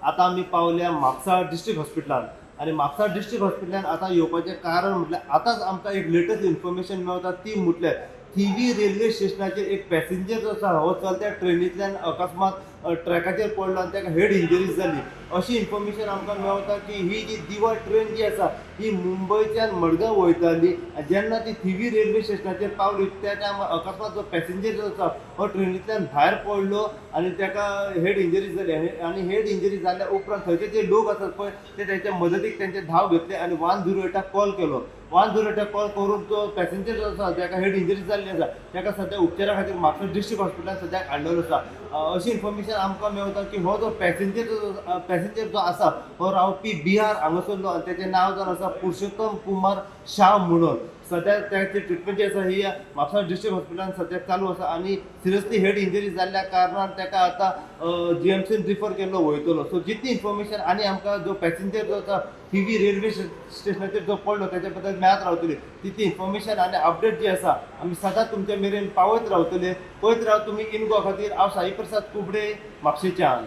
आता आम्ही पावल्या म्हापसा डिस्ट्रिक्ट हॉस्पिटलान आणि म्हापसा डिस्ट्रिक्ट हॉस्पिटलान आता येवपाचें कारण म्हटल्यार आतांच आमकां एक लेटस्ट इन्फॉर्मेशन मेळटा ती म्हटल्यार थिवी रेल्वे स्टेशनाचेर एक पॅसेंजर जो आसा हो चलत्या ट्रेनींतल्यान अकस्मात ट्रॅकाचेर पडलो आनी ताका हेड इंजरीज जाली अशी इन्फॉर्मेशन आमकां मेळटा की ही जी दिवा ट्रेन जी आसा ही मुंबयच्यान मडगांव वयताली जेन्ना ती थिवी रेल्वे स्टेशनाचेर पावली त्या टायमार अकस्मात जो पॅसेंजर जो आसा हो ट्रेनींतल्यान भायर पडलो आनी ताका हेड इंजरीज जाली आनी हेड इंजरी जाल्या उपरांत थंयचे जे लोक आसात पळय ते तांच्या मदतीक तेंचे धांव घेतले आनी 108 कॉल केलो 108 कॉल करून तो पॅसेंजर जो आसा ताका हेड इंजरी जाल्ली आसा ताका सद्या उपचारा खातीर म्हापसा डिस्ट्रिक्ट हॉस्पिटलान सद्याक हाडलेलो आसा अशी इन्फॉर्मेशन आमकां मेळटा की हो जो पॅसेंजर जो आसा हो रावपी बिहार हांगासरलो आनी ताचें नांव जावन आसा पुरुषोत्तम कुमार शाह म्हणून सद्या त्याची ट्रिटमेंट जी आसा ही म्हापसा डिस्ट्रिक्ट हॉस्पिटलान सद्याक चालू आसा आनी सिरियसली हेड इंजरी जाल्ल्या कारणान ताका आतां जीएमसीन रिफर केल्लो वयतलो सो जितली इन्फॉर्मेशन आनी आमकां जो पॅसेंजर जो आसा थिवी रेल्वे स्टेशनाचेर जो पडलो ताच्या बद्दल मेळत रावतली तितली इन्फॉर्मेशन आनी अपडेट जी आसा आमी सदांच तुमच्या मेरेन पावयत रावतले पळयत राव तुमी इनगो खातीर हांव साई प्रसाद कुबडे म्हापशेच्यान.